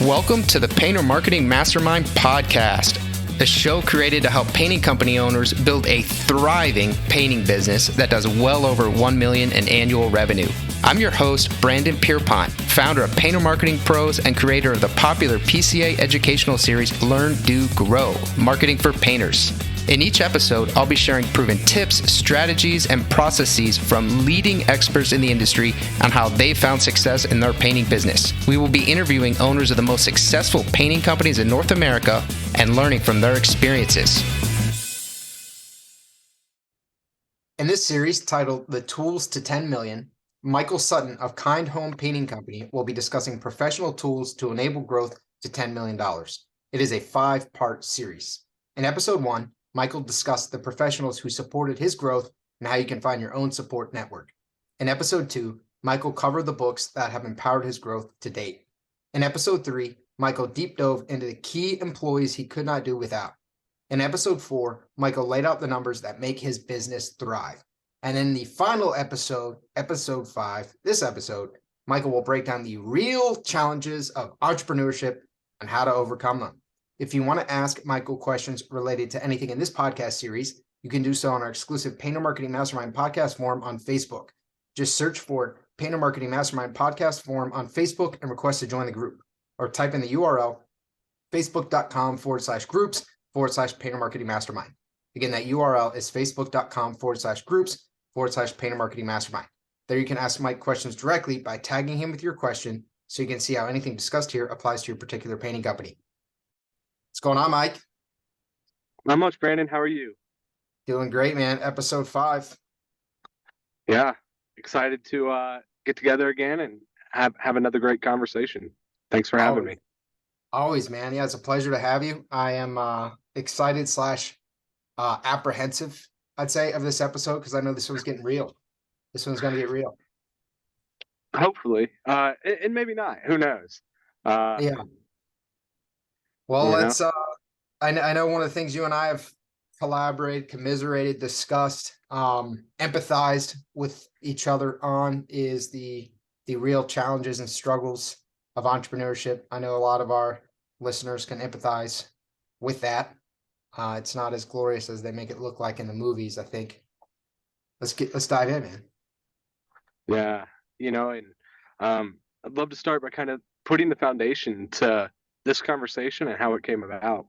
Welcome to the Painter Marketing Mastermind podcast, a show created to help painting company owners build a thriving painting business that does well over $1 million in annual revenue. I'm your host, Brandon Pierpont, founder of Painter Marketing Pros and creator of the popular PCA educational series, Learn, Do, Grow, Marketing for Painters. In each episode, I'll be sharing proven tips, strategies, and processes from leading experts in the industry on how they found success in their painting business. We will be interviewing owners of the most successful painting companies in North America and learning from their experiences. In this series titled The Tools to 10 Million, Michael Sutton of Kind Home Painting Company will be discussing professional tools to enable growth to $10 million. It is a 5-part series. In episode 1, Michael discussed the professionals who supported his growth and how you can find your own support network. In episode 2, Michael covered the books that have empowered his growth to date. In episode 3, Michael deep dove into the key employees he could not do without. In episode 4, Michael laid out the numbers that make his business thrive. And in the final episode, episode 5, this episode, Michael will break down the real challenges of entrepreneurship and how to overcome them. If you want to ask Michael questions related to anything in this podcast series, you can do so on our exclusive Painter Marketing Mastermind podcast forum on Facebook. Just search for Painter Marketing Mastermind podcast forum on Facebook and request to join the group, or type in the URL facebook.com/groups/Painter Marketing Mastermind. Again, that URL is facebook.com/groups/Painter Marketing Mastermind. There you can ask Mike questions directly by tagging him with your question so you can see how anything discussed here applies to your particular painting company. What's going on, Mike? Not much, Brandon. How are you? Doing great, man. Episode 5. Yeah, excited to get together again and have another great conversation. Thanks for having me. Always, man. Yeah, it's a pleasure to have you. I am excited / apprehensive, I'd say, of this episode because I know this one's getting real. This one's going to get real. Hopefully, and maybe not. Who knows? Yeah. Well, let's. I know one of the things you and I have collaborated, commiserated, discussed, empathized with each other on is the real challenges and struggles of entrepreneurship. I know a lot of our listeners can empathize with that. It's not as glorious as they make it look like in the movies, I think. Let's dive in, man. Yeah, and I'd love to start by kind of putting the foundation to this conversation and how it came about.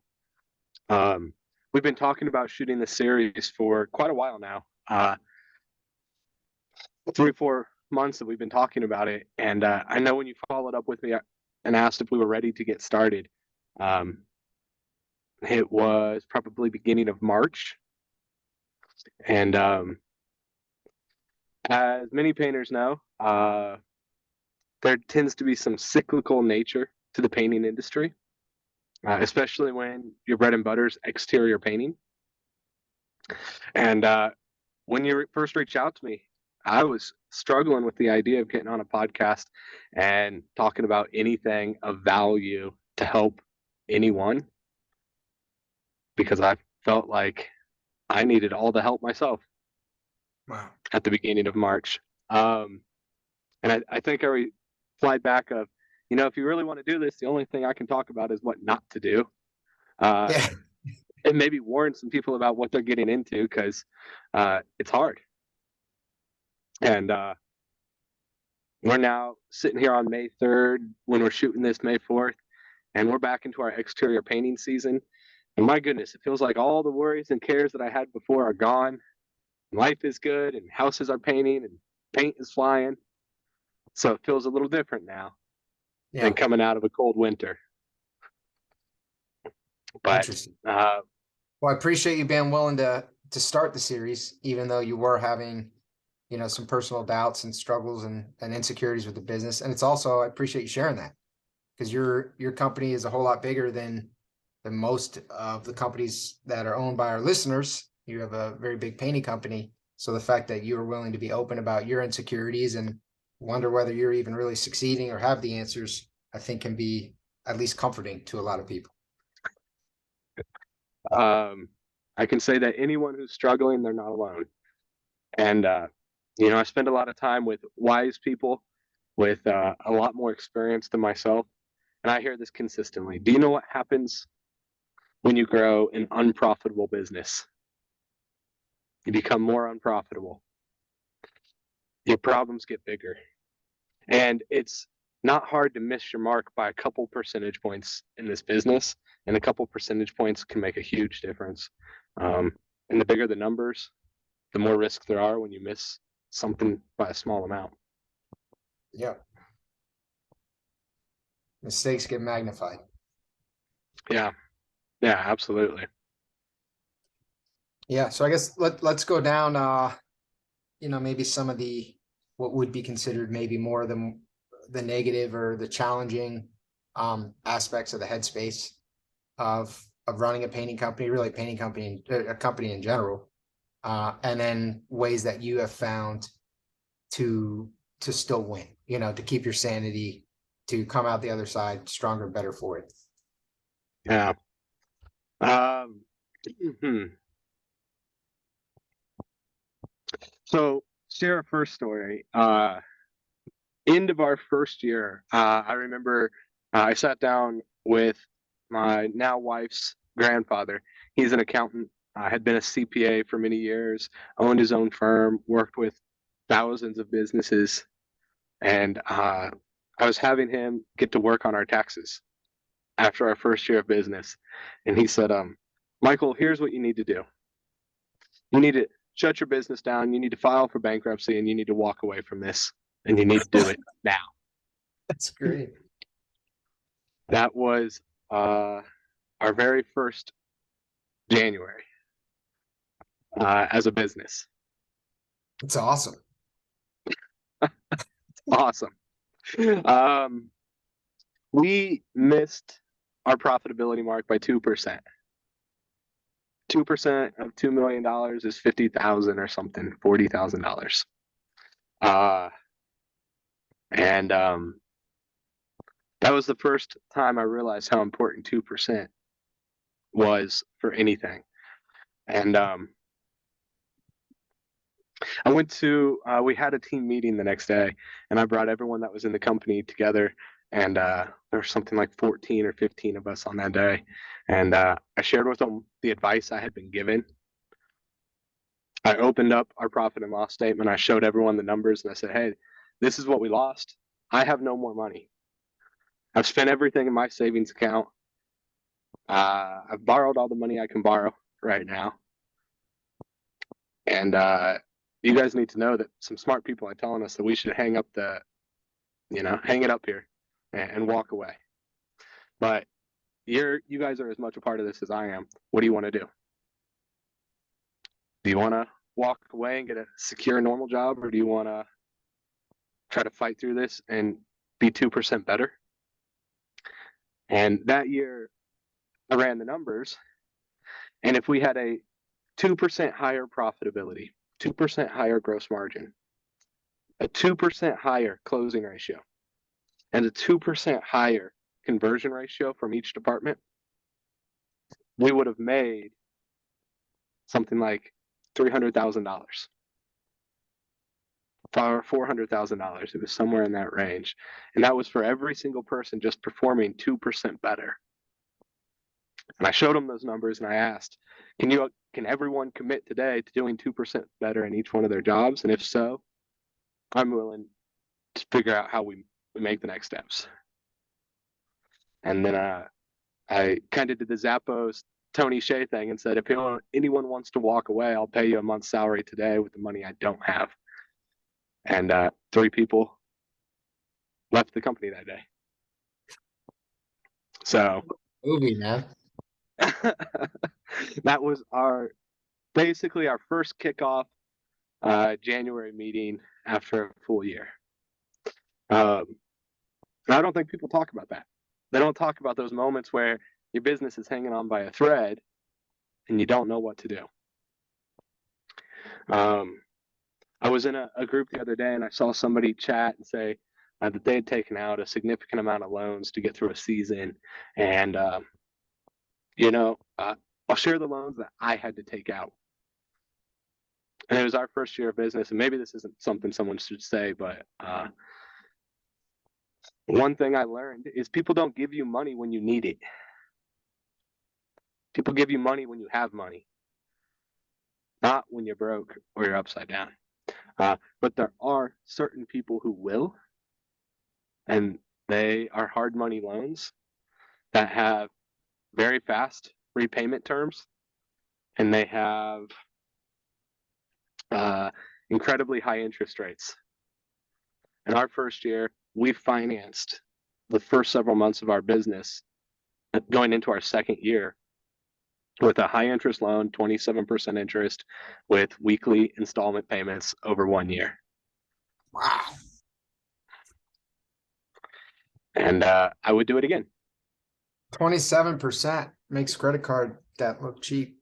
We've been talking about shooting this series for quite a while now. 3-4 months that we've been talking about it. And I know when you followed up with me and asked if we were ready to get started, it was probably beginning of March. And as many painters know, there tends to be some cyclical nature to the painting industry, especially when your bread and butter is exterior painting. And when you first reached out to me, I was struggling with the idea of getting on a podcast and talking about anything of value to help anyone, because I felt like I needed all the help myself. Wow. At the beginning of March. And I think I replied back of, if you really want to do this, the only thing I can talk about is what not to do. Yeah. And maybe warn some people about what they're getting into, because it's hard. And we're now sitting here on May 3rd when we're shooting this May 4th, and we're back into our exterior painting season. And my goodness, it feels like all the worries and cares that I had before are gone. Life is good, and houses are painting, and paint is flying. So it feels a little different now than coming out of a cold winter. But well, I appreciate you being willing to start the series, even though you were having, some personal doubts and struggles and insecurities with the business. And it's also, I appreciate you sharing that, because your company is a whole lot bigger than most of the companies that are owned by our listeners. You have a very big painting company. So the fact that you are willing to be open about your insecurities and wonder whether you're even really succeeding or have the answers, I think can be at least comforting to a lot of people. I can say that anyone who's struggling, they're not alone. And, I spend a lot of time with wise people with a lot more experience than myself. and I hear this consistently. Do you know what happens when you grow an unprofitable business? You become more unprofitable. Your problems get bigger. And it's not hard to miss your mark by a couple percentage points in this business. And a couple percentage points can make a huge difference. And the bigger the numbers, the more risk there are when you miss something by a small amount. Yeah. Mistakes get magnified. Yeah. Yeah, absolutely. Yeah. So I guess let's go down maybe some of the what would be considered maybe more the negative or the challenging aspects of the headspace of running a painting company, really painting company, a company in general, and then ways that you have found to still win, to keep your sanity, to come out the other side stronger, better for it. Yeah. So share a first story. End of our first year, I remember I sat down with my now wife's grandfather. He's an accountant, had been a CPA for many years, owned his own firm, worked with thousands of businesses, and I was having him get to work on our taxes after our first year of business. And he said, Michael, here's what you need to do. You need to shut your business down. You need to file for bankruptcy, and you need to walk away from this, and you need to do it now. That's great. That was our very first January as a business. It's awesome. Awesome. We missed our profitability mark by 2%. 2% of $2 million is $50,000 or something, $40,000. And that was the first time I realized how important 2% was for anything. And I went to, we had a team meeting the next day, and I brought everyone that was in the company together. And there was something like 14 or 15 of us on that day. And I shared with them the advice I had been given. I opened up our profit and loss statement. I showed everyone the numbers, and I said, hey, this is what we lost. I have no more money. I've spent everything in my savings account. I've borrowed all the money I can borrow right now. And you guys need to know that some smart people are telling us that we should hang it up here and walk away. But you guys are as much a part of this as I am. What do you want to do? Do you want to walk away and get a secure, normal job, or do you want to try to fight through this and be 2% better? And that year, I ran the numbers, and if we had a 2% higher profitability, 2% higher gross margin, a 2% higher closing ratio, and a 2% higher conversion ratio from each department, we would have made something like $300,000 or $400,000. It was somewhere in that range. And that was for every single person just performing 2% better. And I showed them those numbers, and I asked, can everyone commit today to doing 2% better in each one of their jobs? And if so, I'm willing to figure out how we make the next steps. And then I kind of did the Zappos Tony Hsieh thing and said, if anyone wants to walk away, I'll pay you a month's salary today with the money I don't have. And 3 people left the company that day. So Movie, man. that was basically our first kickoff January meeting after a full year. I don't think people talk about that. They don't talk about those moments where your business is hanging on by a thread and you don't know what to do. I was in a group the other day, and I saw somebody chat and say that they had taken out a significant amount of loans to get through a season. And, I'll share the loans that I had to take out. And it was our first year of business, and maybe this isn't something someone should say, but One thing I learned is people don't give you money when you need it. People give you money when you have money, not when you're broke or you're upside down. But there are certain people who will, and they are hard money loans that have very fast repayment terms, and they have incredibly high interest rates. In our first year, we financed the first several months of our business going into our second year with a high interest loan, 27% interest, with weekly installment payments over 1 year. Wow. And I would do it again. 27% makes credit card debt look cheap.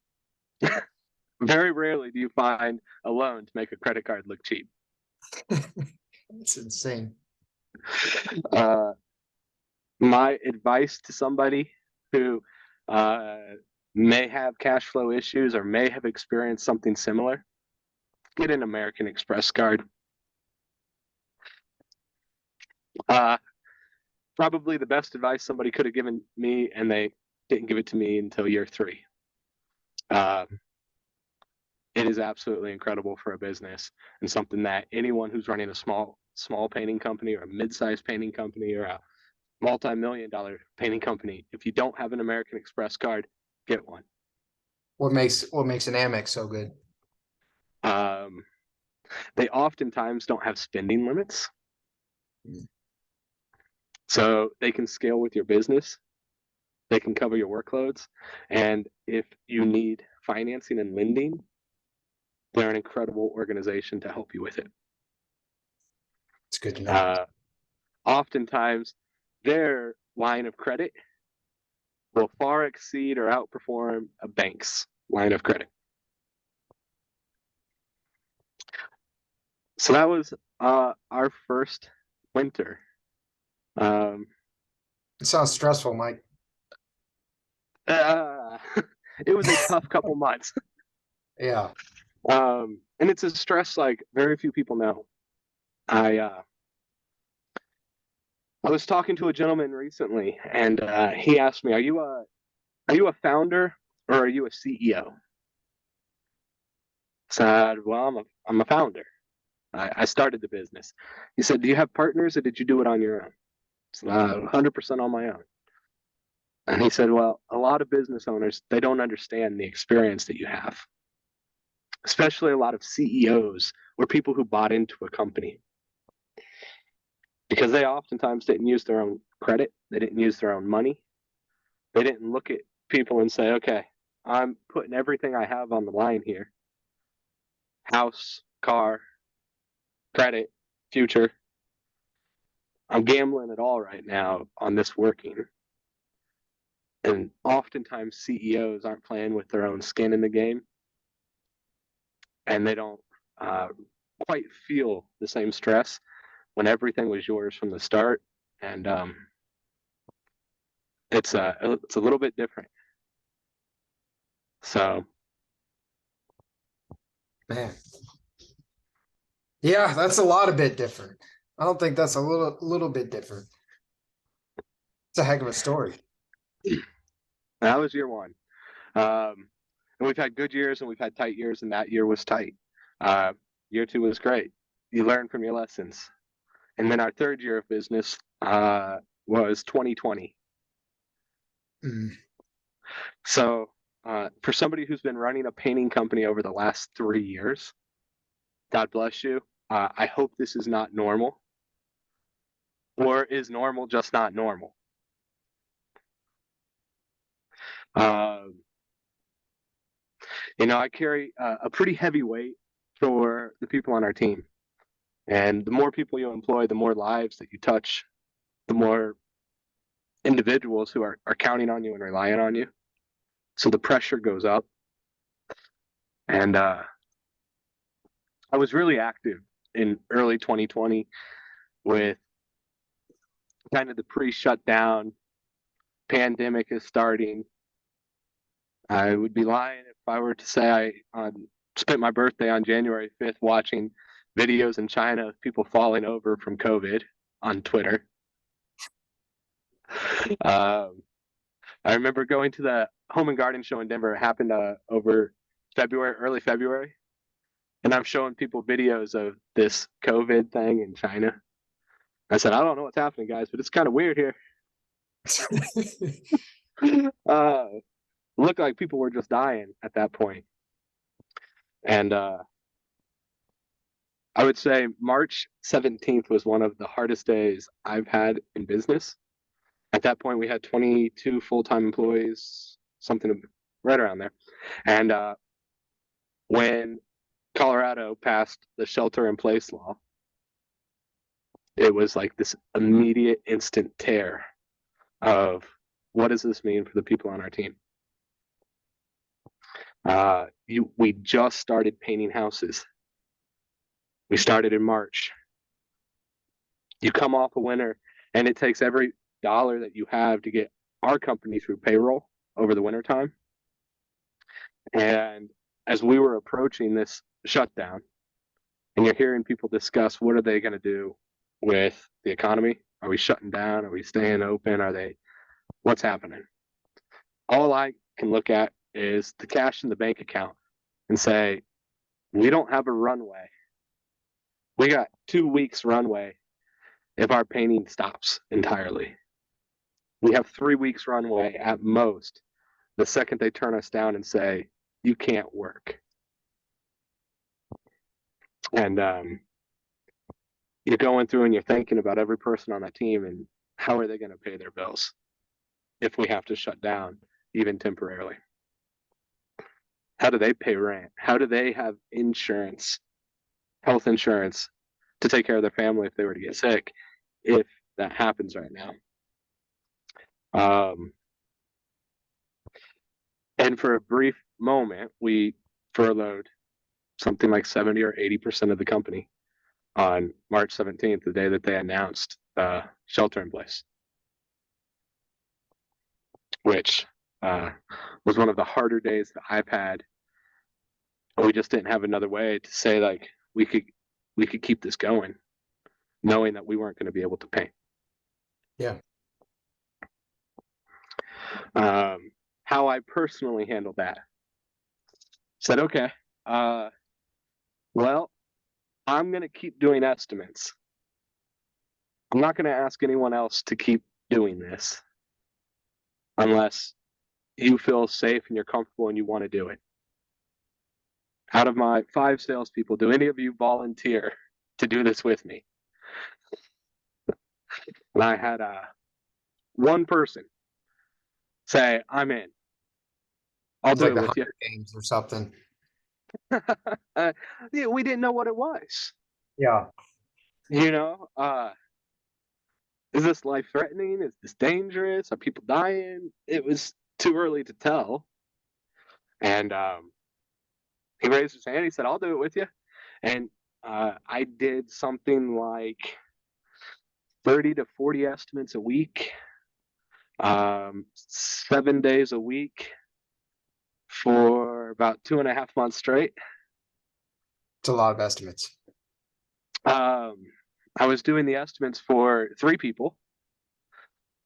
Very rarely do you find a loan to make a credit card look cheap. It's insane. My advice to somebody who may have cash flow issues or may have experienced something similar, get an American Express card. Probably the best advice somebody could have given me, and they didn't give it to me until year 3. It is absolutely incredible for a business, and something that anyone who's running a small painting company or a mid-sized painting company or a multi-million-dollar painting company, if you don't have an American Express card, get one. What makes an Amex so good? They oftentimes don't have spending limits, so they can scale with your business. They can cover your workloads, and if you need financing and lending, they're an incredible organization to help you with it. It's good to know. Oftentimes, their line of credit will far exceed or outperform a bank's line of credit. So that was our first winter. It sounds stressful, Mike. It was a tough couple months. Yeah. And it's a stress like very few people know. I was talking to a gentleman recently, and he asked me, "Are you a founder or are you a CEO?" I said, "Well, I'm a founder. I started the business." He said, "Do you have partners or did you do it on your own?" I said, 100% on my own. And he said, "Well, a lot of business owners, they don't understand the experience that you have, especially a lot of CEOs or people who bought into a company, because they oftentimes didn't use their own credit. They didn't use their own money. They didn't look at people and say, okay, I'm putting everything I have on the line here. House, car, credit, future. I'm gambling it all right now on this working." And oftentimes CEOs aren't playing with their own skin in the game, and they don't quite feel the same stress when everything was yours from the start. And it's a little bit different. So, Man. Yeah, that's a lot of bit different. I don't think that's a little bit different. It's a heck of a story. that was year 1. And we've had good years and we've had tight years, and that year was tight. Year 2 was great. You learn from your lessons. And then our third year of business was 2020. So for somebody who's been running a painting company over the last 3 years, God bless you. I hope this is not normal. Or is normal just not normal? I carry a pretty heavy weight for the people on our team. And the more people you employ, the more lives that you touch, the more individuals who are counting on you and relying on you. So the pressure goes up. And I was really active in early 2020 with kind of the pre-shutdown, pandemic is starting. I would be lying if I were to say I spent my birthday on January 5th watching videos in China of people falling over from COVID on Twitter. I remember going to the Home and Garden show in Denver. It happened over early February, and I'm showing people videos of this COVID thing in China. I said, I don't know what's happening, guys, but it's kind of weird here. uh, looked like people were just dying at that point. And I would say March 17th was one of the hardest days I've had in business. At that point, we had 22 full-time employees, something right around there. And when Colorado passed the shelter-in-place law, it was like this immediate, instant tear of what does this mean for the people on our team? We just started painting houses. We started in March. You come off a winter, and it takes every dollar that you have to get our company through payroll over the winter time. And as we were approaching this shutdown, and you're hearing people discuss what are they going to do with the economy? Are we shutting down? Are we staying open? What's happening? All I can look at is the cash in the bank account and say, we don't have a runway. We got 2 weeks runway if our painting stops entirely. We have 3 weeks runway at most the second they turn us down and say, you can't work. And you're going through and you're thinking about every person on that team and how are they going to pay their bills if we have to shut down, even temporarily? How do they pay rent? How do they have insurance, health insurance, to take care of their family if they were to get sick, if that happens right now? And for a brief moment, we furloughed something like 70 or 80% of the company on March 17th, the day that they announced shelter in place, which was one of the harder days that I've had. We just didn't have another way to say like we could keep this going, knowing that we weren't going to be able to paint. Yeah. How I personally handled that. Said, okay, well, I'm going to keep doing estimates. I'm not going to ask anyone else to keep doing this unless you feel safe and you're comfortable and you want to do it. Out of my 5 salespeople, do any of you volunteer to do this with me? And I had one person say, I'm in. I'll do like it the with you. Hunger Games or something. Yeah, we didn't know what it was. Yeah. You know, is this life threatening? Is this dangerous? Are people dying? It was too early to tell. And he raised his hand. He said, I'll do it with you. And I did something like 30 to 40 estimates a week, 7 days a week for about 2.5 months straight. It's a lot of estimates. I was doing the estimates for 3 people,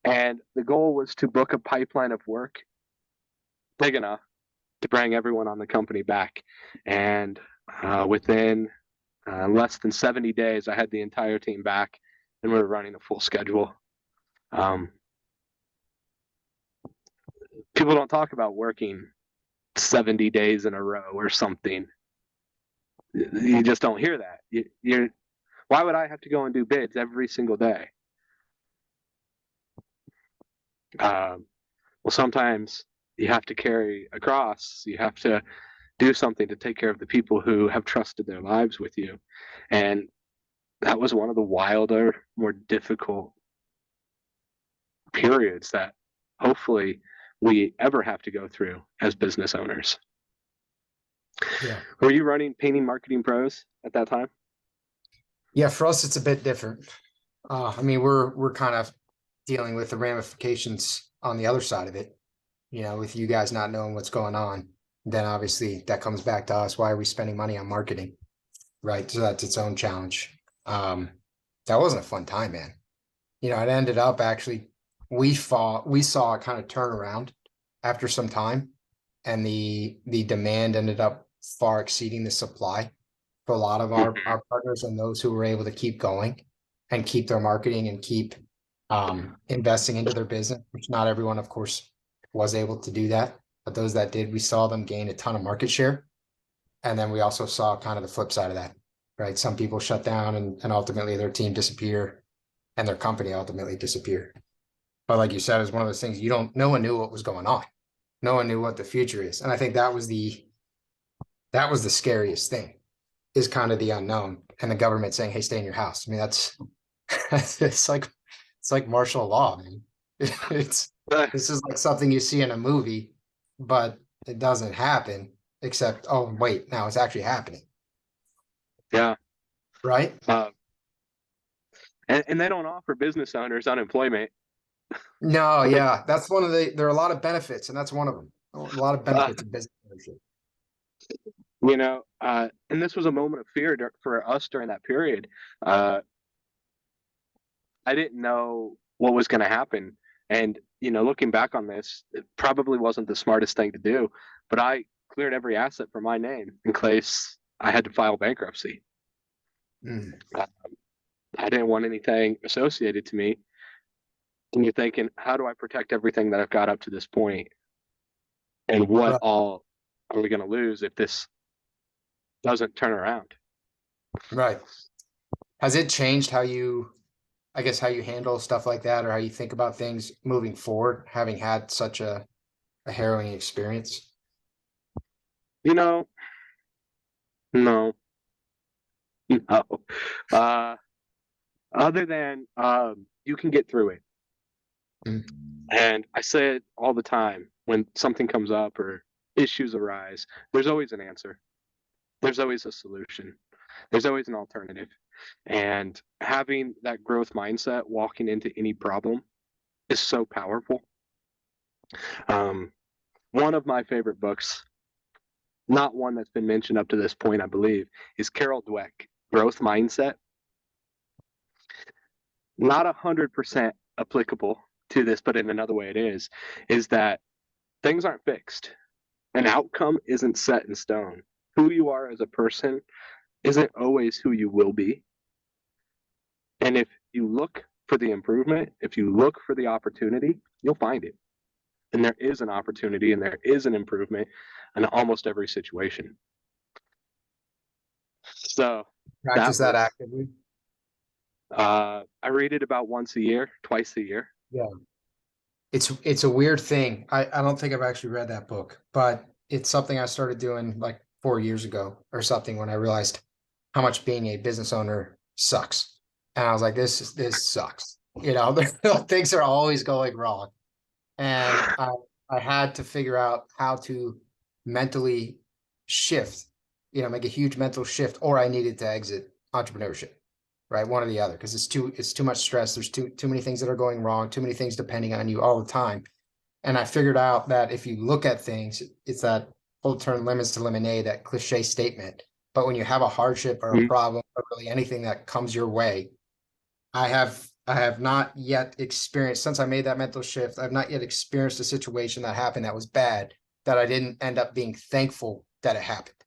and the goal was to book a pipeline of work big enough to bring everyone on the company back. And within less than 70 days, I had the entire team back, and we were running a full schedule. People don't talk about working 70 days in a row or something. You just don't hear that. Why would I have to go and do bids every single day? Well, sometimes you have to carry a cross. You have to do something to take care of the people who have trusted their lives with you. And that was one of the wilder, more difficult periods that hopefully we ever have to go through as business owners. Yeah. Were you running Painting Marketing Pros at that time? Yeah, for us, it's a bit different. I mean, we're kind of dealing with the ramifications on the other side of it, with you guys not knowing what's going on. Then obviously that comes back to us. Why are we spending money on marketing? Right. So that's its own challenge. That wasn't a fun time, man. It ended up actually we saw it kind of turn around after some time, and the demand ended up far exceeding the supply for a lot of our partners and those who were able to keep going and keep their marketing and keep investing into their business, which not everyone, of course, was able to do that. But those that did, we saw them gain a ton of market share. And then we also saw kind of the flip side of that, right? Some people shut down and ultimately their team disappear and their company ultimately disappear. But like you said, it's one of those things no one knew what was going on. No one knew what the future is. And I think that was the scariest thing, is kind of the unknown and the government saying, hey, stay in your house. I mean, that's it's like martial law, man. It's this is like something you see in a movie, but it doesn't happen except, oh, wait, now it's actually happening, Yeah. right? And they don't offer business owners unemployment. No, yeah, that's there are a lot of benefits, and that's one of them. A lot of Uh, benefits of business ownership. and this was a moment of fear for us during that period. Uh, I didn't know what was going to happen. And, looking back on this, it probably wasn't the smartest thing to do, but I cleared every asset from my name in case I had to file bankruptcy. Mm, Uh, I didn't want anything associated to me. And you're thinking, how do I protect everything that I've got up to this point? And what right, all are we going to lose if this doesn't turn around? right. Has it changed I guess, how you handle stuff like that, or how you think about things moving forward, having had such a harrowing experience? You know, no, no. Uh, Other than you can get through it. Mm, And I say it all the time when something comes up or issues arise, there's always an answer. There's always a solution. There's always an alternative. And having that growth mindset walking into any problem is so powerful. Um, One of my favorite books, not one that's been mentioned up to this point, I believe, is Carol Dweck, Growth Mindset. Not 100% applicable to this, but in another way it is that things aren't fixed. An outcome isn't set in stone. Who you are as a person isn't always who you will be. And if you look for the improvement, if you look for the opportunity, you'll find it. And there is an opportunity and there is an improvement in almost every situation. So practice that that was, actively. I read it about once a year, twice a year. Yeah. It's a weird thing. I don't think I've actually read that book, but it's something I started doing like 4 years ago or something, when I realized how much being a business owner sucks. And I was like, this sucks. Things are always going wrong. And I had to figure out how to mentally shift, make a huge mental shift, or I needed to exit entrepreneurship, right? One or the other, because it's too much stress. There's too many things that are going wrong, too many things depending on you all the time. And I figured out that if you look at things, it's that whole term lemons to lemonade, that cliche statement. But when you have a hardship or a Mhm. problem, or really anything that comes your way, I have not yet experienced, since I made that mental shift, I've not yet experienced a situation that happened that was bad, that I didn't end up being thankful that it happened,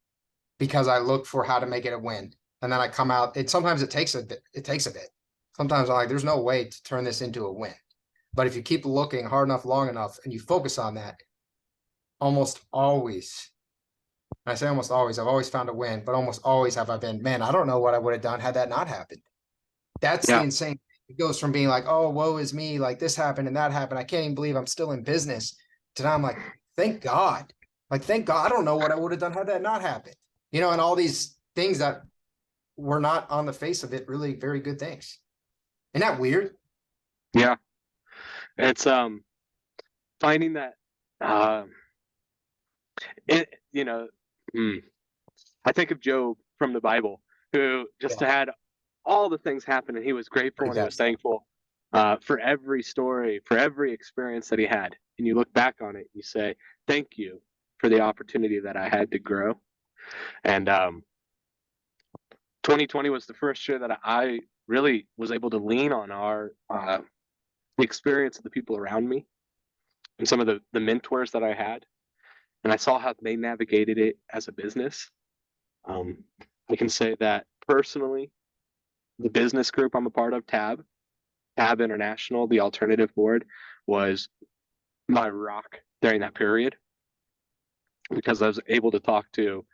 because I look for how to make it a win. And then I come out, sometimes it takes a bit. It takes a bit. Sometimes I'm like, there's no way to turn this into a win. But if you keep looking hard enough, long enough, and you focus on that, almost always, and I say almost always, I've always found a win, but almost always have I been, man, I don't know what I would have done had that not happened. That's the Yeah. insane. It goes from being like, oh, woe is me, like this happened and that happened. I can't even believe I'm still in business. To now I'm like, thank God. Like, thank God. I don't know what I would have done had that not happened. And all these things that were not on the face of it really very good things. Isn't that weird? Yeah. It's finding that um it you know mm, I think of Job from the Bible, who just Yeah. had all the things happen and he was grateful Pretty and he was fast. thankful for every story, for every experience that he had. And you look back on it, you say, thank you for the opportunity that I had to grow. And 2020 was the first year that I really was able to lean on our the experience of the people around me and some of the mentors that I had, and I saw how they navigated it as a business. I can say that personally, the business group I'm a part of, Tab International, the alternative board, was my rock during that period because I was able to talk to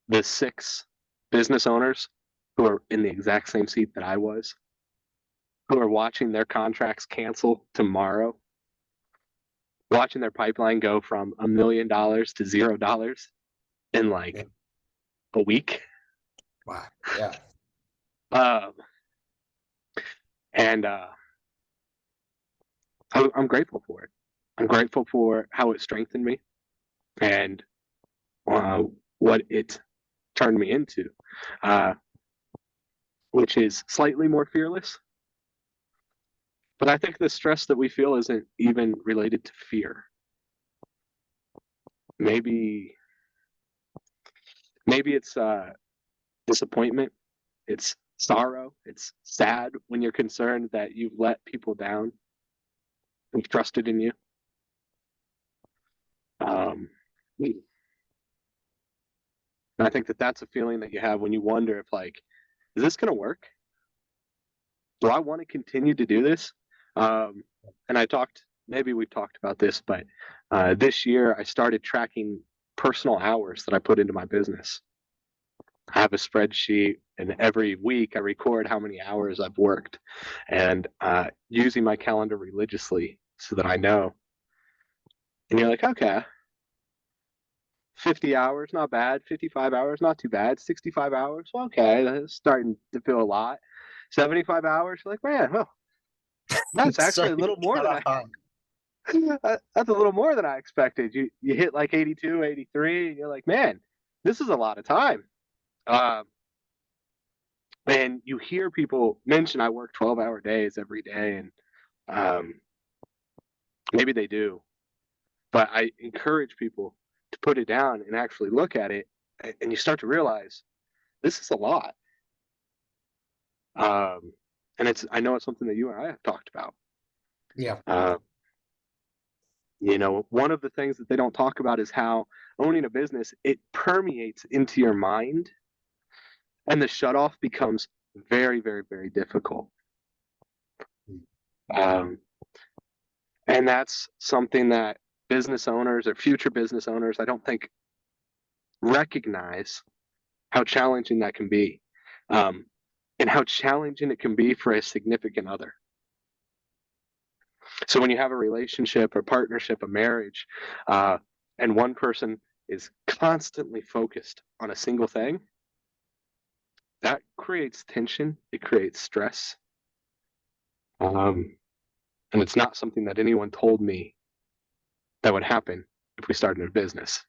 the 6 business owners who are in the exact same seat that I was, who are watching their contracts cancel tomorrow, watching their pipeline go from $1 million to $0 in like a week. Wow. Yeah. Um, and I'm grateful for it. I'm grateful for how it strengthened me and what it turned me into, which is slightly more fearless. But I think the stress that we feel isn't even related to fear. Maybe it's disappointment. It's sorrow. It's sad when you're concerned that you've let people down who've trusted in you. And I think that that's a feeling that you have when you wonder if, like, is this going to work? Do I want to continue to do this? And maybe we've talked about this, but this year I started tracking personal hours that I put into my business. I have a spreadsheet, and every week I record how many hours I've worked, and using my calendar religiously so that I know. And you're like, okay, 50 hours, not bad. 55 hours, not too bad. 65 hours, well, okay, that's starting to feel a lot. 75 hours, you're like, man, well, that's actually a little more than that's a little more than I expected. You hit like 82, 83, and you're like, man, this is a lot of time. And you hear people mention I work 12-hour days every day, and maybe they do, but I encourage people to put it down and actually look at it, and you start to realize this is a lot. And I know it's something that you and I have talked about. Yeah. One of the things that they don't talk about is how owning a business, it permeates into your mind, and the shutoff becomes very, very, very difficult. And that's something that business owners or future business owners, I don't think, recognize how challenging that can be, and how challenging it can be for a significant other. So when you have a relationship, a partnership, a marriage, and one person is constantly focused on a single thing, that creates tension, it creates stress. And it's not something that anyone told me that would happen if we started a business.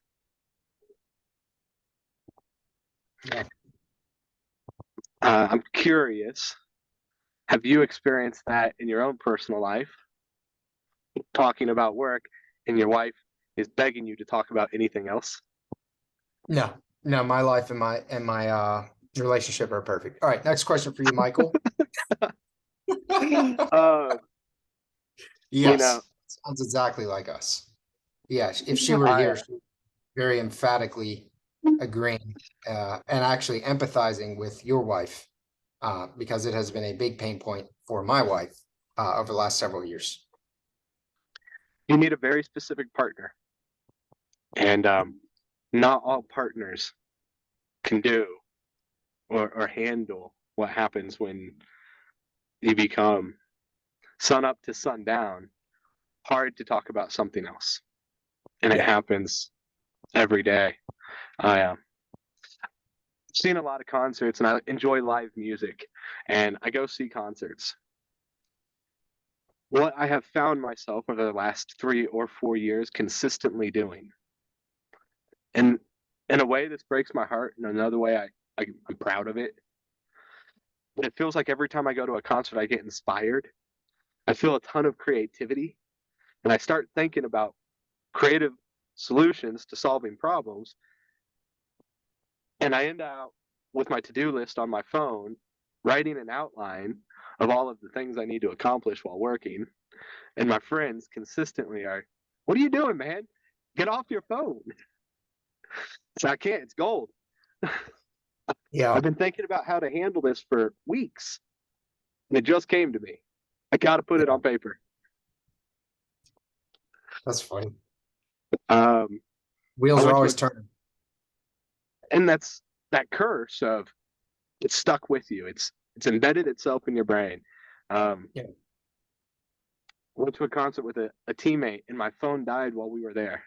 Yeah. I'm curious, have you experienced that in your own personal life, talking about work, and your wife is begging you to talk about anything else? No, my life and my relationship are perfect. All right, next question for you, Michael. Yes, sounds exactly like us. Yeah, if she were here, she would very emphatically agreeing and actually empathizing with your wife, because it has been a big pain point for my wife over the last several years. You need a very specific partner, and not all partners can do or handle what happens when you become sun up to sundown, hard to talk about something else. And it happens every day. I've seen a lot of concerts, and I enjoy live music, and I go see concerts. What I have found myself over the last 3 or 4 years consistently doing, and in a way this breaks my heart, in another way I'm proud of it, but it feels like every time I go to a concert, I get inspired. I feel a ton of creativity, and I start thinking about creative solutions to solving problems. And I end out with my to-do list on my phone, writing an outline of all of the things I need to accomplish while working. And my friends consistently are, "What are you doing, man? Get off your phone." So I can't. It's gold. Yeah, I've been thinking about how to handle this for weeks, and it just came to me. I got to put it yeah, on paper. that's funny. Um, I Wheels are went to a, always turning. and that's that curse of it's stuck with you. It's embedded itself in your brain. Um, Yeah. went to a concert with a teammate, and my phone died while we were there,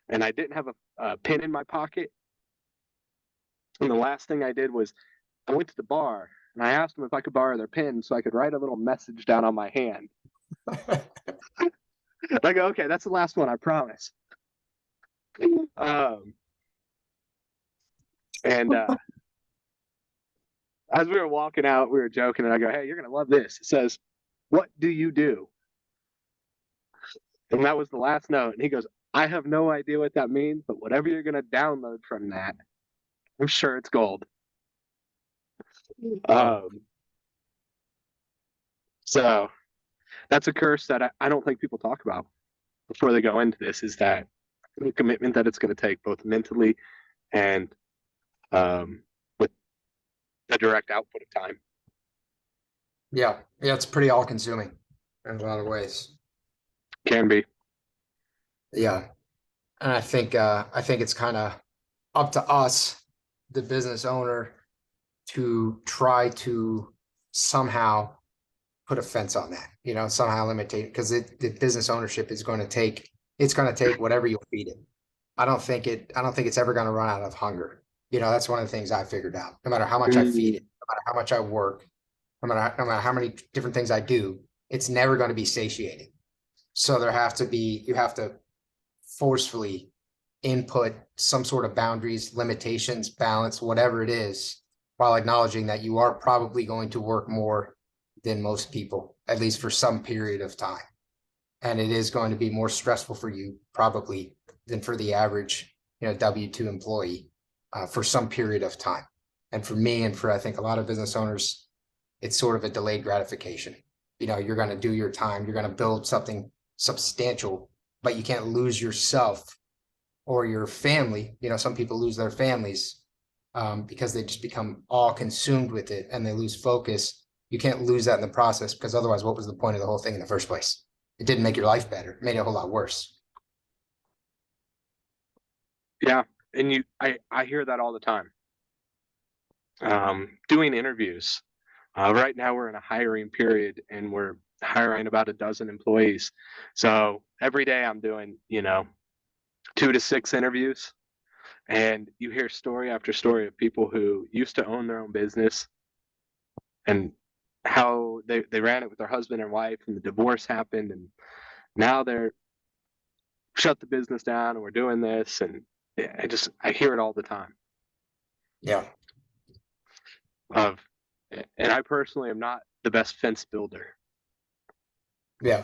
and I didn't have a pin in my pocket. And the last thing I did was I went to the bar and I asked them if I could borrow their pen so I could write a little message down on my hand. I go, okay, that's the last one, I promise. Um, and as we were walking out, we were joking, and I go, "Hey, you're gonna love this." It says, "What do you do?" And that was the last note. And he goes, "I have no idea what that means, but whatever you're gonna download from that, I'm sure it's gold." Oh, Um, so that's a curse that I don't think people talk about before they go into this. Is that the commitment that it's going to take, both mentally and with the direct output of time. yeah, yeah, it's pretty all consuming in a lot of ways. Can be. Yeah. And I think it's kind of up to us, the business owner, to try to somehow put a fence on that, somehow limit it, because the business ownership is going to take, it's going to take whatever you feed it. I don't think it's ever going to run out of hunger. That's one of the things I figured out. No matter how much I feed Mm, it, no matter how much I work, no matter how many different things I do, it's never going to be satiated. So you have to forcefully input some sort of boundaries, limitations, balance, whatever it is, while acknowledging that you are probably going to work more than most people, at least for some period of time. And it is going to be more stressful for you probably than for the average, W-2 employee for some period of time. And for me, and for I think a lot of business owners, it's sort of a delayed gratification. You're going to do your time, you're going to build something substantial, but you can't lose yourself or your family. Some people lose their families because they just become all consumed with it and they lose focus. You can't lose that in the process, because otherwise, what was the point of the whole thing in the first place? It didn't make your life better. It made it a whole lot worse. yeah, and I hear that all the time. Doing interviews. Right now, we're in a hiring period, and we're hiring about a dozen employees. So every day, I'm doing 2 to 6 interviews, and you hear story after story of people who used to own their own business and how they ran it with their husband and wife, and the divorce happened, and now they're shut the business down, and we're doing this, and I hear it all the time. Yeah. Of, and I personally am not the best fence builder, Yeah.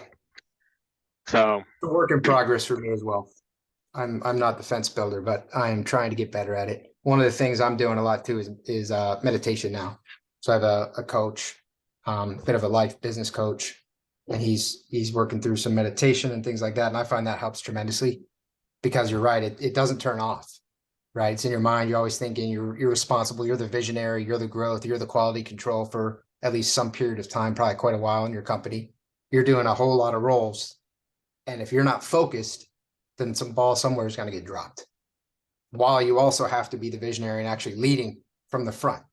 so It's a work in progress for me as well. I'm not the fence builder, but I am trying to get better at it. One of the things I'm doing a lot too is meditation now. So I have a coach, a bit of a life business coach, and he's working through some meditation and things like that. And I find that helps tremendously, because you're right, it doesn't turn off, right? It's in your mind. You're always thinking you're responsible, you're the visionary, you're the growth, you're the quality control for at least some period of time, probably quite a while in your company. You're doing a whole lot of roles. And if you're not focused, then some ball somewhere is going to get dropped. While you also have to be the visionary and actually leading from the front.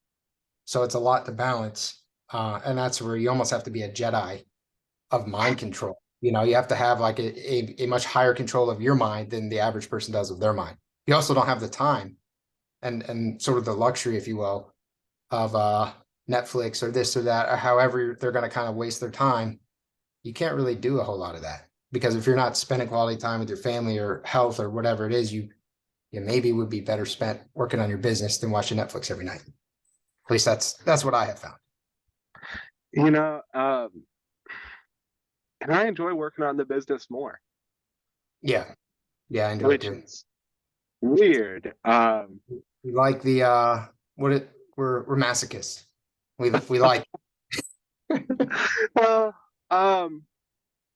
So it's a lot to balance. And that's where you almost have to be a Jedi of mind control. You have to have like a much higher control of your mind than the average person does of their mind. You also don't have the time and sort of the luxury, if you will, of Netflix or this or that, or however they're going to kind of waste their time. You can't really do a whole lot of that, because if you're not spending quality time with your family or health or whatever it is, you maybe would be better spent working on your business than watching Netflix every night. At least that's what I have found. you know, um, and I enjoy working on the business more, Yeah, yeah, I do it which too. is weird. We like the what it we're masochists. We like Well,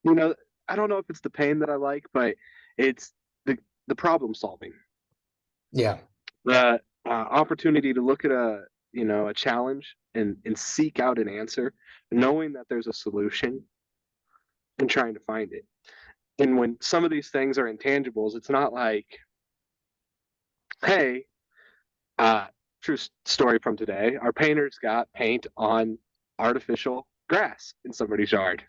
you know, I don't know if it's the pain that I like, but it's the problem solving, Yeah. the opportunity to look at a challenge and seek out an answer, knowing that there's a solution and trying to find it. And when some of these things are intangibles, it's not like, hey, uh, true story from today, our painters got paint on artificial grass in somebody's yard,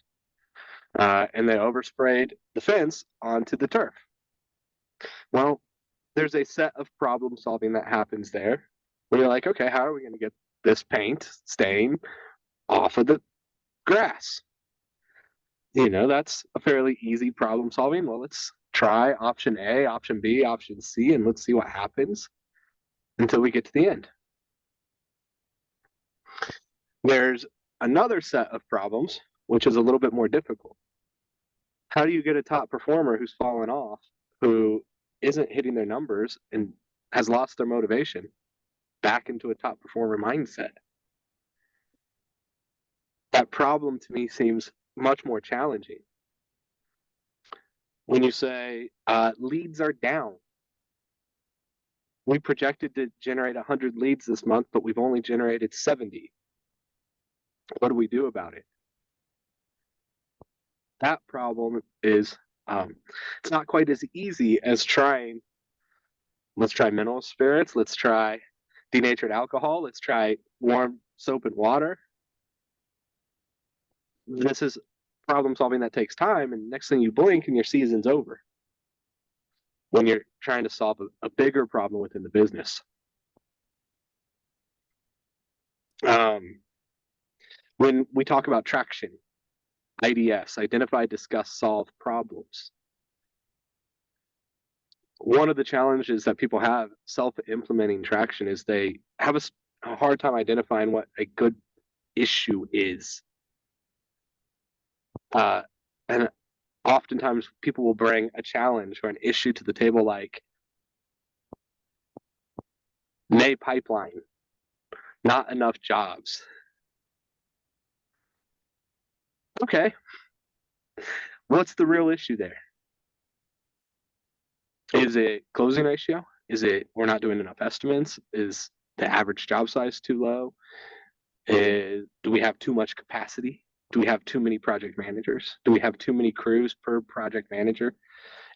and they oversprayed the fence onto the turf. Well, there's a set of problem solving that happens there where you're like, okay, how are we going to get this paint stain off of the grass? That's a fairly easy problem solving. Well, let's try option A, option B, option C, and let's see what happens until we get to the end. There's another set of problems, which is a little bit more difficult. How do you get a top performer who's fallen off, who isn't hitting their numbers and has lost their motivation back into a top performer mindset? That problem to me seems much more challenging. When you say leads are down, we projected to generate 100 leads this month, but we've only generated 70. What do we do about it? That problem is it's not quite as easy as trying. Let's try mineral spirits. Let's try denatured alcohol. Let's try warm soap and water. This is problem solving that takes time, and next thing you blink and your season's over when you're trying to solve a bigger problem within the business. When we talk about traction, IDS, identify, discuss, solve problems. One of the challenges that people have self-implementing traction is they have a hard time identifying what a good issue is. And oftentimes people will bring a challenge or an issue to the table like May pipeline, not enough jobs. Okay, what's the real issue there? Is it closing ratio? Is it we're not doing enough estimates? Is the average job size too low? Do we have too much capacity? Do we have too many project managers? Do we have too many crews per project manager?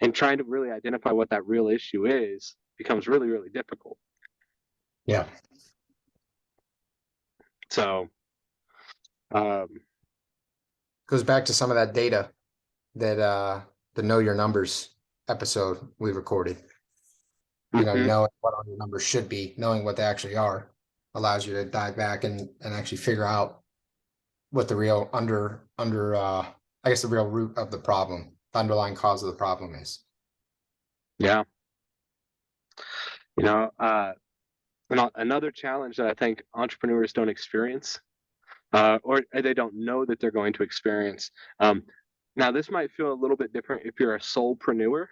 And trying to really identify what that real issue is becomes really, really difficult. Yeah. So, goes back to some of that data that the Know Your Numbers episode we recorded. Knowing what all your numbers should be, knowing what they actually are, allows you to dive back and actually figure out what the real I guess the real root of the problem, the underlying cause of the problem is. Yeah. Another challenge that I think entrepreneurs don't experience, or they don't know that they're going to experience. Now, this might feel a little bit different if you're a solopreneur.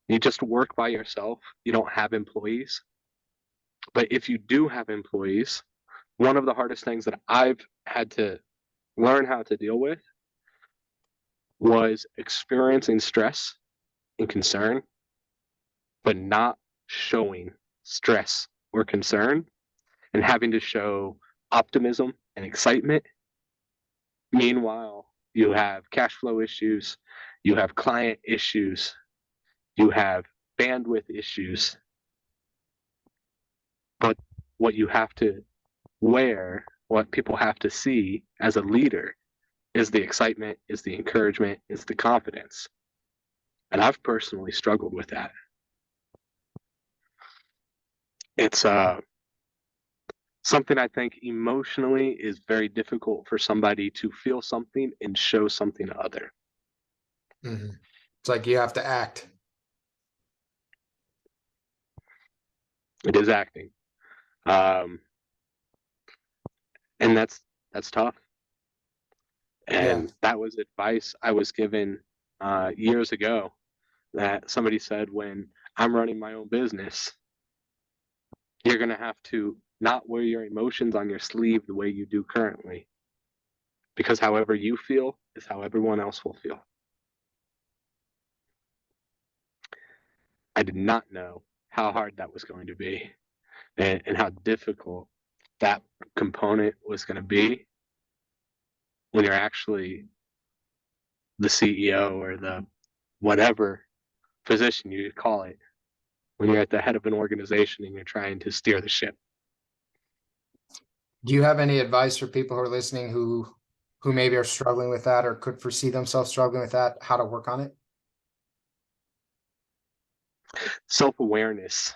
You just work by yourself. You don't have employees. But if you do have employees, one of the hardest things that I've had to learn how to deal with was experiencing stress and concern, but not showing stress or concern and having to show optimism and excitement. Meanwhile, you have cash flow issues, you have client issues, you have bandwidth issues. But what you have to wear, what people have to see as a leader is the excitement, is the encouragement, is the confidence. And I've personally struggled with that. It's something I think emotionally is very difficult for somebody to feel something and show something to other. Mm-hmm. It's like you have to act. It is acting. And that's tough. And that was advice I was given years ago that somebody said, when I'm running my own business, you're going to have to not wear your emotions on your sleeve the way you do currently. because however you feel is how everyone else will feel. I did not know how hard that was going to be and how difficult that component was going to be when you're actually the CEO or the whatever position you call it, when you're at the head of an organization and you're trying to steer the ship. Do you have any advice for people who are listening who maybe are struggling with that or could foresee themselves struggling with that, how to work on it? Self-awareness,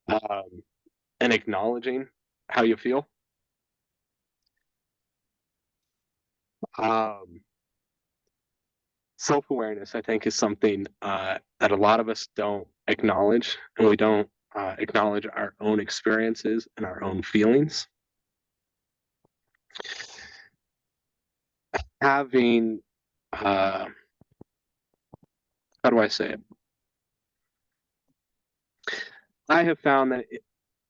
and acknowledging how you feel. Self-awareness, I think, is something that a lot of us don't acknowledge, and we don't acknowledge our own experiences and our own feelings. Having, how do I say it? I have found that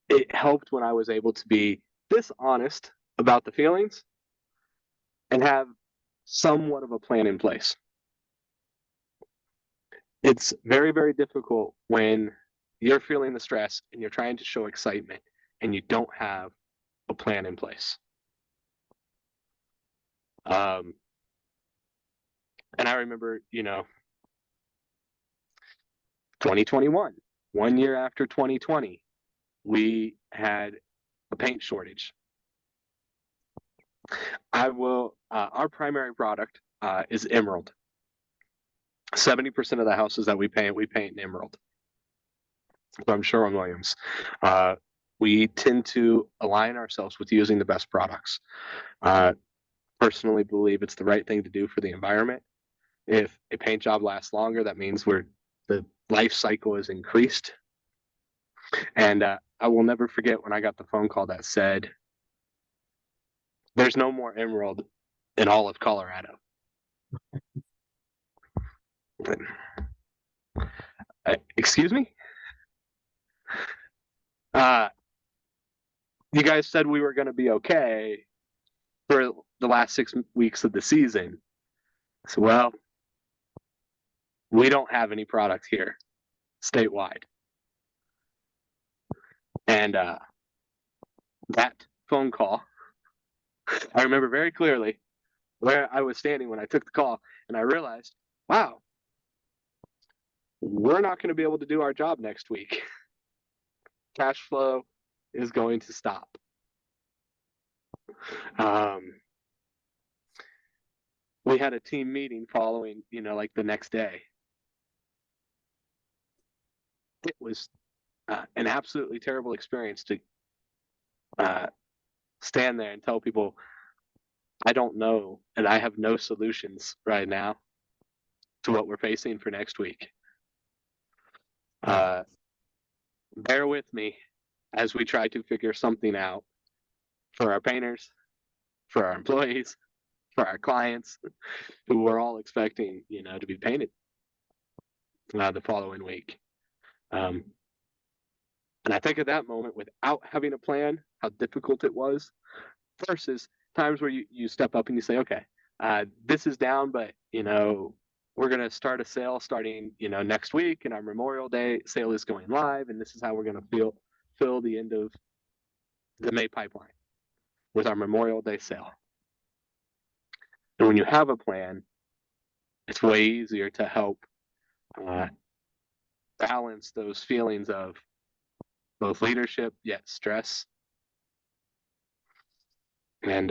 it helped when I was able to be this honest about the feelings and have somewhat of a plan in place. It's very, very difficult when you're feeling the stress and you're trying to show excitement and you don't have a plan in place. And I remember, 2021, 1 year after 2020, we had a paint shortage. Our primary product is emerald. 70% of the houses that we paint in emerald. So I'm Sherwin-Williams. We tend to align ourselves with using the best products. Personally believe it's the right thing to do for the environment. If a paint job lasts longer, that means the life cycle is increased. And I will never forget when I got the phone call that said, "There's no more emerald in all of Colorado." Excuse me? You guys said we were going to be okay for the last 6 weeks of the season. So, well, we don't have any product here statewide. And that phone call, I remember very clearly where I was standing when I took the call, and I realized, wow, we're not going to be able to do our job next week. Cash flow is going to stop. We had a team meeting following, like the next day. It was an absolutely terrible experience to stand there and tell people, I don't know, and I have no solutions right now to what we're facing for next week. Bear with me as we try to figure something out for our painters, for our employees, for our clients, who we're all expecting, to be painted the following week. And I think at that moment, without having a plan, how difficult it was, versus times where you step up and you say, okay, this is down, but, we're going to start a sale starting, next week, and our Memorial Day sale is going live, and this is how we're going to fill the end of the May pipeline with our Memorial Day sale. And when you have a plan, it's way easier to help balance those feelings of both leadership yet stress. And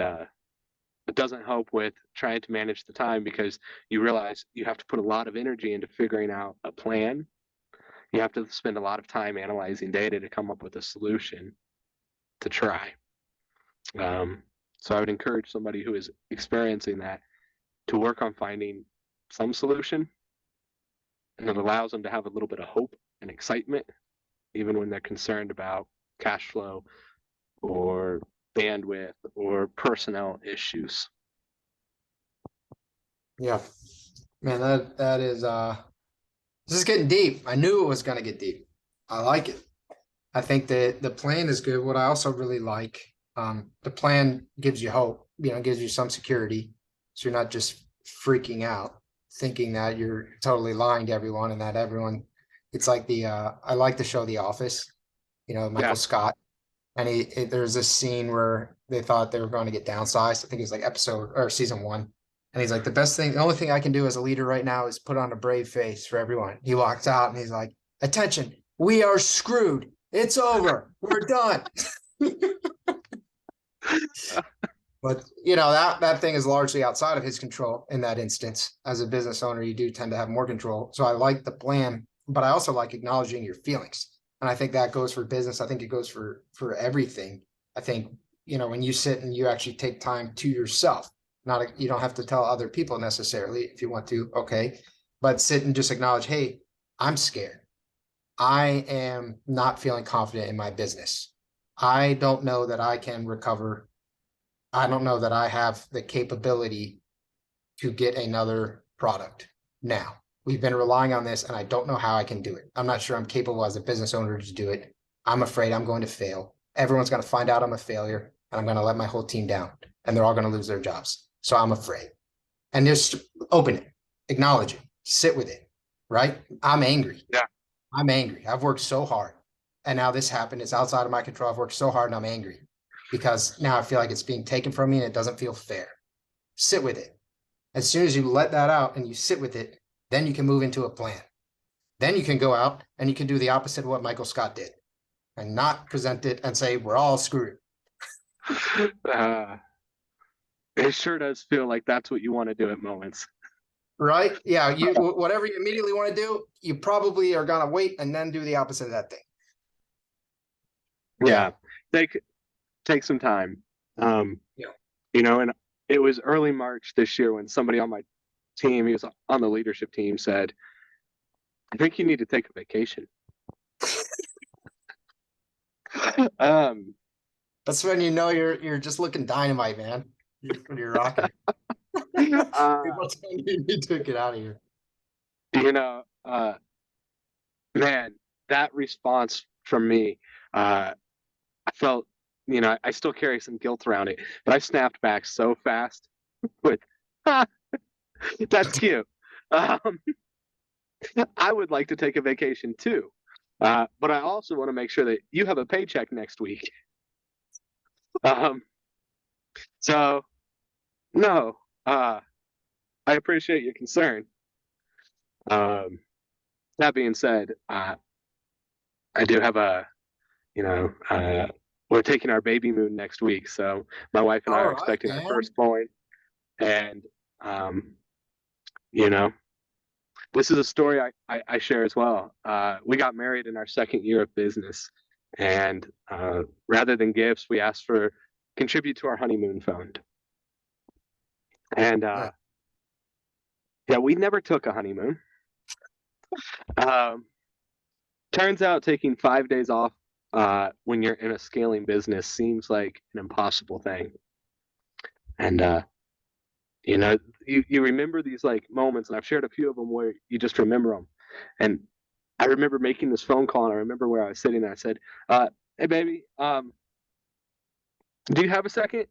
it doesn't help with trying to manage the time, because you realize you have to put a lot of energy into figuring out a plan. You have to spend a lot of time analyzing data to come up with a solution to try. So I would encourage somebody who is experiencing that to work on finding some solution, and it allows them to have a little bit of hope and excitement, even when they're concerned about cash flow or bandwidth or personnel issues. Yeah, man, that is this is getting deep. I knew it was going to get deep. I like it. I think that the plan is good. What I also really like The plan gives you hope, gives you some security. So you're not just freaking out, thinking that you're totally lying to everyone and that everyone, it's like I like the show The Office, Yeah. Michael Scott. And there's this scene where they thought they were going to get downsized. I think it was like episode or season one. And he's like, the only thing I can do as a leader right now is put on a brave face for everyone. He walks out and he's like, attention, we are screwed. It's over. We're done. But that thing is largely outside of his control in that instance. As a business owner, you do tend to have more control. So I like the plan, but I also like acknowledging your feelings. And I think that goes for business. I think it goes for everything. I think, when you sit and you actually take time to yourself, you don't have to tell other people necessarily if you want to, okay, but sit and just acknowledge, hey, I'm scared. I am not feeling confident in my business. I don't know that I can recover. I don't know that I have the capability to get another product now. We've been relying on this and I don't know how I can do it. I'm not sure I'm capable as a business owner to do it. I'm afraid I'm going to fail. Everyone's going to find out I'm a failure and I'm going to let my whole team down and they're all going to lose their jobs. So I'm afraid. And just open it, acknowledge it, sit with it, right? I'm angry. Yeah. I'm angry. I've worked so hard and now this happened. It's outside of my control. I've worked so hard and I'm angry because now I feel like it's being taken from me and it doesn't feel fair. Sit with it. As soon as you let that out and you sit with it, then you can move into a plan. Then you can go out and you can do the opposite of what Michael Scott did and not present it and say, we're all screwed. It sure does feel like that's what you want to do at moments. Right? Yeah. Whatever you immediately want to do, you probably are going to wait and then do the opposite of that thing. Yeah. Take some time. Yeah. And it was early March this year when somebody on my team, he was on the leadership team, said, I think you need to take a vacation. That's when you're just looking dynamite, man. You're rocking. People telling you need to get out of here. Man, that response from me, I felt, I still carry some guilt around it, but I snapped back so fast with, that's cute. I would like to take a vacation too. But I also want to make sure that you have a paycheck next week. So no, I appreciate your concern. That being said, I do have we're taking our baby moon next week. So my wife and I All are right, expecting our man. firstborn. And, you know, this is a story I share as well. We got married in our second year of business. And rather than gifts, we asked for contribute to our honeymoon fund. And yeah, we never took a honeymoon. Turns out taking 5 days off when you're in a scaling business seems like an impossible thing. And you remember these like moments, and I've shared a few of them where you just remember them. And I remember making this phone call, and I remember where I was sitting, and I said, "Hey, baby, do you have a second?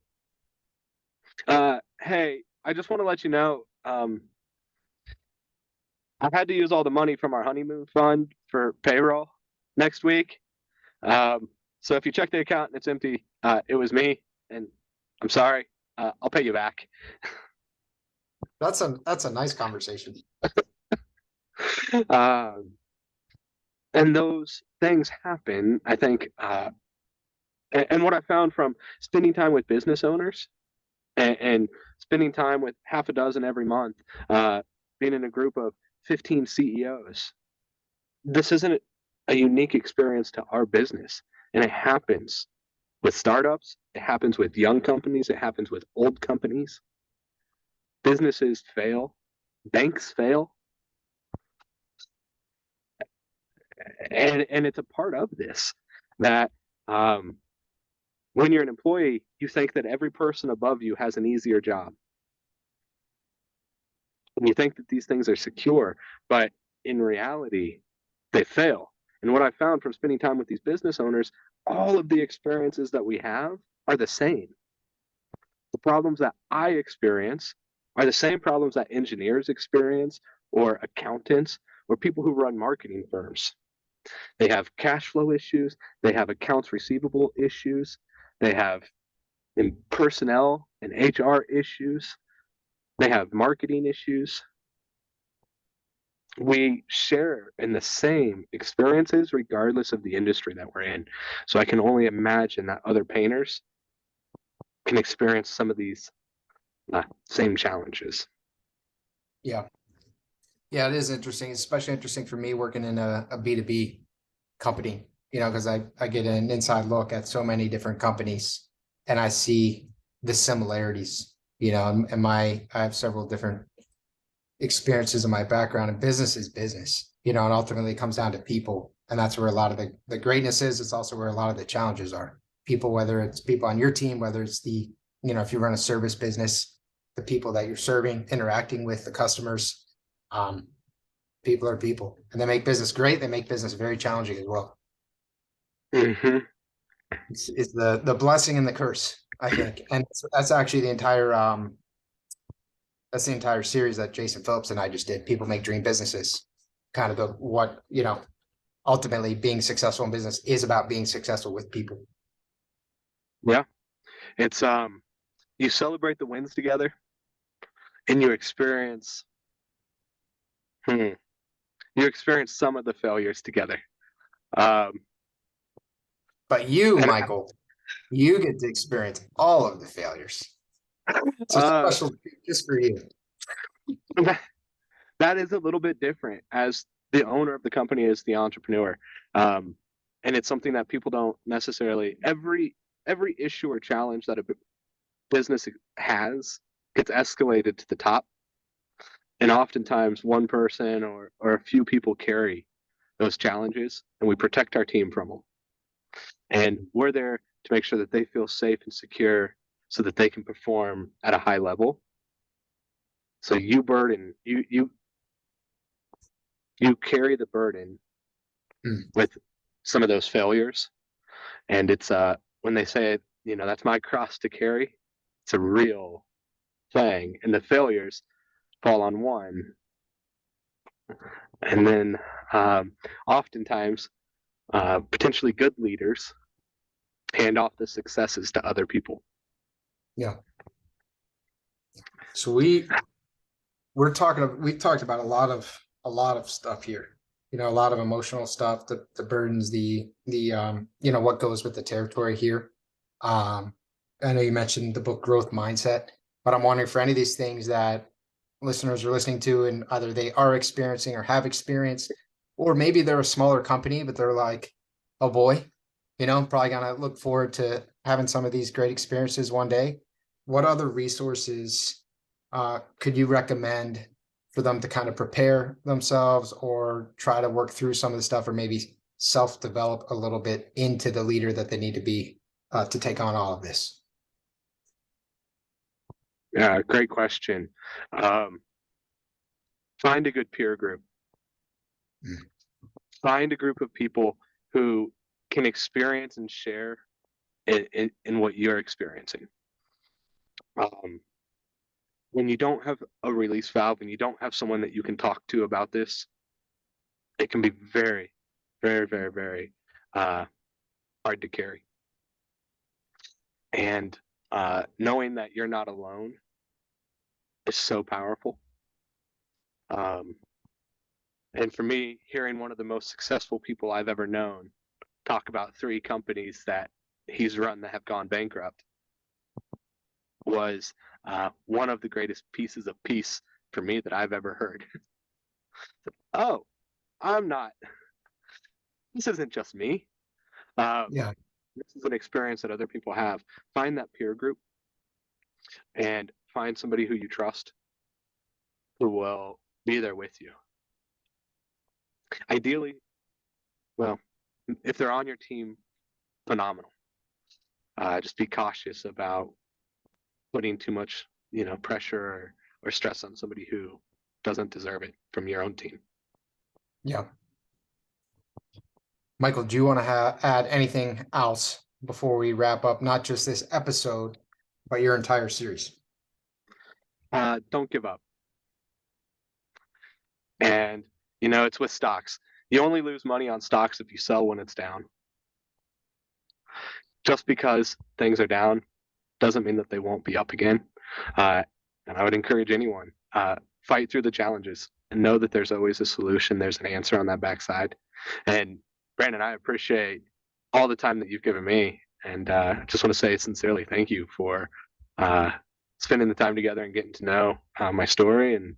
Hey, I just want to let you know, I've had to use all the money from our honeymoon fund for payroll next week. So if you check the account and it's empty, it was me, and I'm sorry. I'll pay you back." That's a nice conversation. And those things happen, I think. And what I found from spending time with business owners and spending time with half a dozen every month, being in a group of 15 CEOs, this isn't a unique experience to our business. And it happens with startups, it happens with young companies, it happens with old companies. Businesses fail, banks fail. And it's a part of this that when you're an employee, you think that every person above you has an easier job. And you think that these things are secure, but in reality, they fail. And what I found from spending time with these business owners, all of the experiences that we have are the same. The problems that I experience are the same problems that engineers experience, or accountants, or people who run marketing firms. They have cash flow issues, they have accounts receivable issues, they have personnel and HR issues, they have marketing issues. We share in the same experiences regardless of the industry that we're in. So I can only imagine that other painters can experience some of these same challenges. Yeah. Yeah, it is interesting. It's especially interesting for me working in a B2B company, because I get an inside look at so many different companies and I see the similarities, and I have several different experiences in my background, and business is business, and ultimately it comes down to people. And that's where a lot of the greatness is. It's also where a lot of the challenges are. People, whether it's people on your team, whether it's if you run a service business, the people that you're serving, interacting with the customers, people are people, and they make business great. They make business very challenging as well. Mm-hmm. It's the blessing and the curse, I think. And that's actually the entire series that Jason Phillips and I just did. People make dream businesses. Kind of what ultimately being successful in business is about, being successful with people. Yeah. It's you celebrate the wins together and you experience some of the failures together. But you, Michael, you get to experience all of the failures. It's a special just for you. That is a little bit different as the owner of the company, as the entrepreneur. And it's something that people don't necessarily, every issue or challenge that a business has gets escalated to the top. And oftentimes one person or a few people carry those challenges, and we protect our team from them. And we're there to make sure that they feel safe and secure so that they can perform at a high level. So you carry the burden with some of those failures. And it's when they say, that's my cross to carry, it's a real thing. And the failures fall on one. And then oftentimes potentially good leaders hand off the successes to other people. Yeah. So we've talked about a lot of stuff here. A lot of emotional stuff, the burdens, the what goes with the territory here. I know you mentioned the book Growth Mindset, but I'm wondering for any of these things that listeners are listening to and either they are experiencing or have experienced, or maybe they're a smaller company, but they're like, oh boy, probably gonna look forward to having some of these great experiences one day. What other resources could you recommend for them to kind of prepare themselves or try to work through some of the stuff, or maybe self-develop a little bit into the leader that they need to be to take on all of this? Yeah, great question. Find a good peer group. Find a group of people who can experience and share in what you're experiencing. When you don't have a release valve and you don't have someone that you can talk to about this, it can be very, very, very, very hard to carry. And knowing that you're not alone is so powerful. And for me, hearing one of the most successful people I've ever known talk about 3 companies that he's run that have gone bankrupt was one of the greatest pieces of peace for me that I've ever heard. Oh, this isn't just me. Yeah. This is an experience that other people have. Find that peer group and find somebody who you trust who will be there with you. Ideally, well, if they're on your team, phenomenal. Just be cautious about putting too much, pressure or stress on somebody who doesn't deserve it from your own team. Yeah. Michael, do you want to add anything else before we wrap up, not just this episode, but your entire series? Don't give up. And, you know, it's with stocks. You only lose money on stocks if you sell when it's down. Just because things are down doesn't mean that they won't be up again. And I would encourage anyone, fight through the challenges and know that there's always a solution. There's an answer on that backside. And Brandon, I appreciate all the time that you've given me. And just want to say sincerely thank you for spending the time together and getting to know my story. And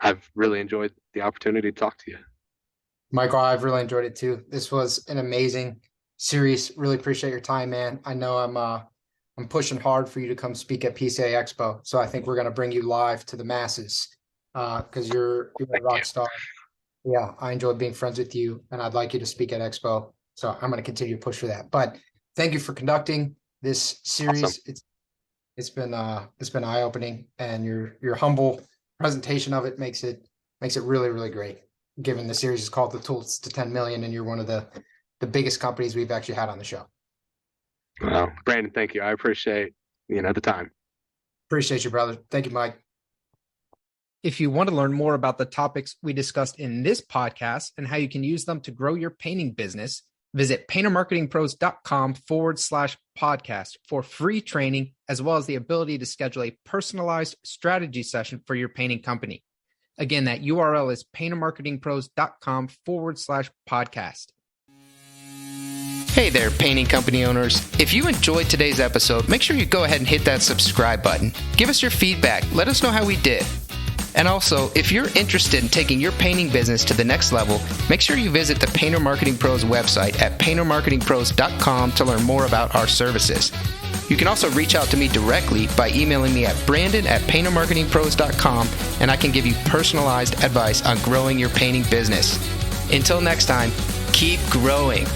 I've really enjoyed the opportunity to talk to you. Michael, I've really enjoyed it too. This was an amazing series. Really appreciate your time, man. I know I'm pushing hard for you to come speak at PCA Expo. So I think we're going to bring you live to the masses because you're a rock star. Yeah, I enjoyed being friends with you, and I'd like you to speak at Expo. So I'm going to continue to push for that. But thank you for conducting this series. Awesome. It's been eye-opening, and your humble presentation of it makes it really, really great. Given the series is called The Tools to 10 Million, and you're one of the biggest companies we've actually had on the show. Well, Brandon, thank you. I appreciate the time. Appreciate you, brother. Thank you, Mike. If you want to learn more about the topics we discussed in this podcast and how you can use them to grow your painting business, visit paintermarketingpros.com/podcast for free training, as well as the ability to schedule a personalized strategy session for your painting company. Again, that URL is paintermarketingpros.com/podcast. Hey there, painting company owners. If you enjoyed today's episode, make sure you go ahead and hit that subscribe button. Give us your feedback. Let us know how we did. And also, if you're interested in taking your painting business to the next level, make sure you visit the Painter Marketing Pros website at paintermarketingpros.com to learn more about our services. You can also reach out to me directly by emailing me at brandon@paintermarketingpros.com, and I can give you personalized advice on growing your painting business. Until next time, keep growing.